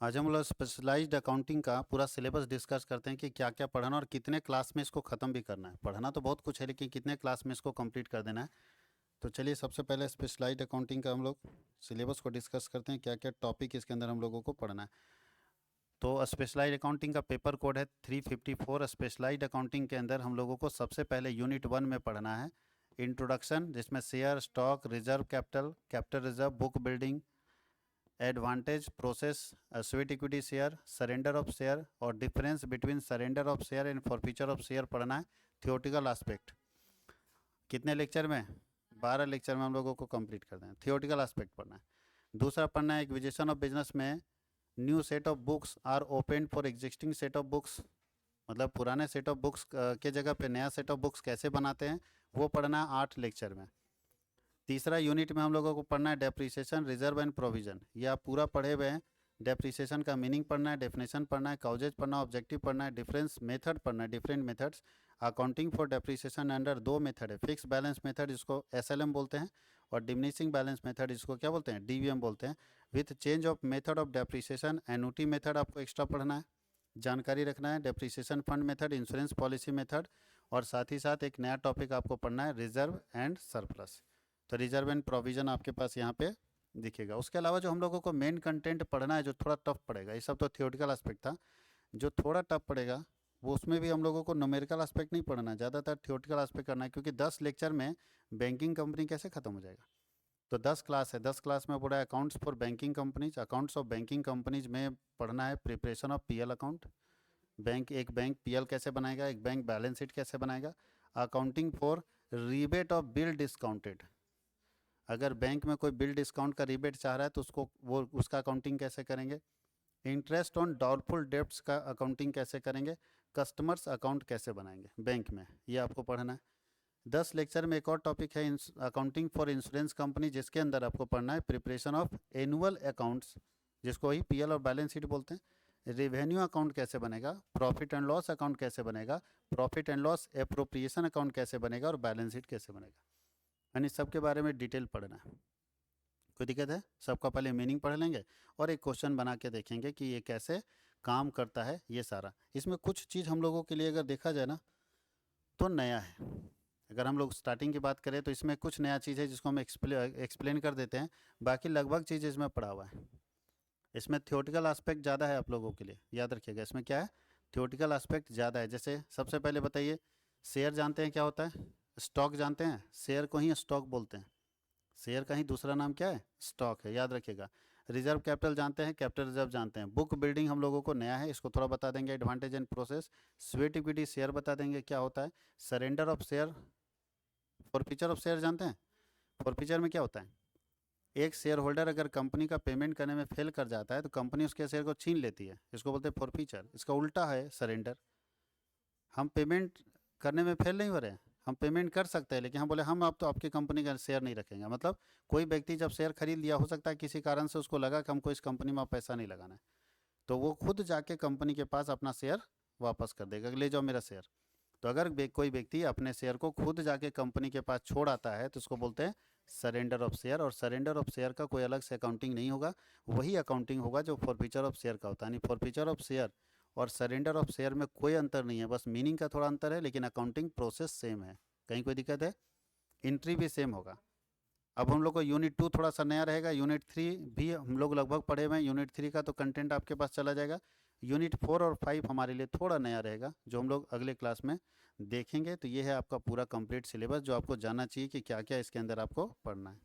आज हम लोग स्पेशलाइज्ड अकाउंटिंग का पूरा सिलेबस डिस्कस करते हैं कि क्या क्या पढ़ना और कितने क्लास में इसको ख़त्म भी करना है। पढ़ना तो बहुत कुछ है, लेकिन कितने क्लास में इसको कंप्लीट कर देना है। तो चलिए सबसे पहले स्पेशलाइज्ड अकाउंटिंग का हम लोग सिलेबस को डिस्कस करते हैं, क्या क्या टॉपिक इसके अंदर हम लोगों को पढ़ना है। तो स्पेशलाइज्ड अकाउंटिंग का पेपर कोड है 354। स्पेशलाइज्ड अकाउंटिंग के अंदर हम लोगों को सबसे पहले यूनिट 1 में पढ़ना है इंट्रोडक्शन, जिसमें share, stock, reserve capital, capital reserve, book building, advantage, process, sweat equity share, surrender of share और difference between surrender of share and forfeiture of share पढ़ना है। थियोटिकल एस्पेक्ट कितने लेक्चर में? 12 लेक्चर में हम लोगों को कंप्लीट कर दें। थियोटिकल एस्पेक्ट पढ़ना है। दूसरा पढ़ना है एक्विजिशन ऑफ बिजनेस में new set of books are open for existing set of books, मतलब पुराने सेट ऑफ बुक्स के जगह पे नया सेट ऑफ बुक्स कैसे बनाते हैं, वो पढ़ना है 8 लेक्चर में। तीसरा यूनिट में हम लोगों को पढ़ना है डेप्रिसिएशन, रिजर्व एंड प्रोविजन। ये आप पूरा पढ़े हुए हैं। डेप्रिसिएशन का मीनिंग पढ़ना है, डेफिनेशन पढ़ना है, काउजेज पढ़ना है, ऑब्जेक्टिव पढ़ना है, डिफरेंस मेथड पढ़ना है, different methods. Accounting for depreciation under 2 method है, फिक्स बैलेंस मेथड जिसको एसएलएम बोलते हैं और डिमिनिशिंग बैलेंस मेथड जिसको क्या बोलते हैं, डीवीएम बोलते हैं। With change of method of depreciation, annuity method आपको एक्स्ट्रा पढ़ना है, जानकारी रखना है, depreciation fund method, insurance policy method, और साथ ही साथ एक नया टॉपिक आपको पढ़ना है रिजर्व एंड सरप्लस। तो रिजर्व एंड प्रोविजन आपके पास यहाँ पे दिखेगा। उसके अलावा जो हम लोगों को मेन कंटेंट पढ़ना है जो थोड़ा टफ पड़ेगा, ये सब तो थियोटिकल एस्पेक्ट था, जो थोड़ा टफ पड़ेगा वो उसमें भी हम लोगों को न्यूमेरिकल एस्पेक्ट नहीं पढ़ना है, ज़्यादातर थियोटिकल एस्पेक्ट करना है, क्योंकि 10 लेक्चर में बैंकिंग कंपनी कैसे ख़त्म हो जाएगा। तो 10 क्लास है, 10 क्लास में पढ़ा है accounts for banking companies. Accounts of banking companies में पढ़ना है प्रिपरेशन ऑफ पीएल अकाउंट, एक बैंक पीएल कैसे बनाएगा, एक बैंक बैलेंस शीट कैसे बनाएगा। Accounting for rebate of bill discounted, अगर बैंक में कोई बिल डिस्काउंट का रिबेट चाह रहा है तो उसका अकाउंटिंग कैसे करेंगे। इंटरेस्ट ऑन डाउटफुल डेब्ट्स का अकाउंटिंग कैसे करेंगे। कस्टमर्स अकाउंट कैसे बनाएंगे बैंक में, ये आपको पढ़ना है। 10 लेक्चर में एक और टॉपिक है अकाउंटिंग फॉर इंश्योरेंस कंपनी, जिसके अंदर आपको पढ़ना है प्रिपरेशन ऑफ एनुअल अकाउंट्स, जिसको ही पीएल और बैलेंस शीट बोलते हैं। रेवेन्यू अकाउंट कैसे बनेगा, प्रॉफिट एंड लॉस अकाउंट कैसे बनेगा, profit and loss appropriation account कैसे बनेगा और बैलेंस शीट कैसे बनेगा, यानी सबके बारे में डिटेल पढ़ना है। कोई दिक्कत है? सबका पहले मीनिंग पढ़ लेंगे और एक क्वेश्चन बना के देखेंगे कि ये कैसे काम करता है ये सारा। इसमें कुछ चीज़ हम लोगों के लिए अगर देखा जाए ना तो नया है। अगर हम लोग स्टार्टिंग की बात करें तो इसमें कुछ नया चीज़ है जिसको हम एक्सप्लेन कर देते हैं, बाकी लगभग चीज़ इसमें पढ़ा हुआ है। इसमें थियोटिकल एस्पेक्ट ज़्यादा है आप लोगों के लिए, याद रखिएगा इसमें क्या है, थियोटिकल एस्पेक्ट ज़्यादा है। जैसे सबसे पहले बताइए, शेयर जानते हैं क्या होता है, स्टॉक जानते हैं, शेयर को ही स्टॉक बोलते हैं, शेयर का ही दूसरा नाम क्या है, स्टॉक है, याद रखिएगा। रिजर्व कैपिटल जानते हैं, कैपिटल रिजर्व जानते हैं। बुक बिल्डिंग हम लोगों को नया है, इसको थोड़ा बता देंगे, advantage and process. Sweat equity share बता देंगे क्या होता है। Surrender of share, forfeiture of share जानते हैं, फॉरफीचर में क्या होता है, एक शेयर होल्डर अगर कंपनी का पेमेंट करने में फेल कर जाता है तो कंपनी उसके शेयर को छीन लेती है, इसको बोलते हैं फॉरफीचर। इसका उल्टा है सरेंडर। हम पेमेंट करने में फेल नहीं हो रहे हैं, हम पेमेंट कर सकते हैं, लेकिन हम बोले हम अब तो आपकी कंपनी का शेयर नहीं रखेंगे। मतलब कोई व्यक्ति जब शेयर खरीद लिया, हो सकता है किसी कारण से उसको लगा कि हमको इस कंपनी में पैसा नहीं लगाना है, तो वो खुद जाके कंपनी के पास अपना शेयर वापस कर देगा, ले जाओ मेरा शेयर। तो अगर कोई व्यक्ति अपने शेयर को खुद जाके कंपनी के पास छोड़ आता है तो उसको बोलते हैं सरेंडर ऑफ शेयर। और सरेंडर ऑफ शेयर का कोई अलग से अकाउंटिंग नहीं होगा, वही अकाउंटिंग होगा जो फॉरफीचर ऑफ शेयर का होता है। यानी फॉरफीचर ऑफ शेयर और सरेंडर ऑफ शेयर में कोई अंतर नहीं है, बस मीनिंग का थोड़ा अंतर है, लेकिन अकाउंटिंग प्रोसेस सेम है। कहीं कोई दिक्कत है? एंट्री भी सेम होगा। अब हम लोग को यूनिट 2 थोड़ा सा नया रहेगा, यूनिट 3 भी हम लोग लगभग पढ़े हुए हैं, यूनिट 3 का तो कंटेंट आपके पास चला जाएगा। यूनिट 4 और 5 हमारे लिए थोड़ा नया रहेगा, जो हम लोग अगले क्लास में देखेंगे। तो ये है आपका पूरा कंप्लीट सिलेबस जो आपको जानना चाहिए कि क्या क्या इसके अंदर आपको पढ़ना है।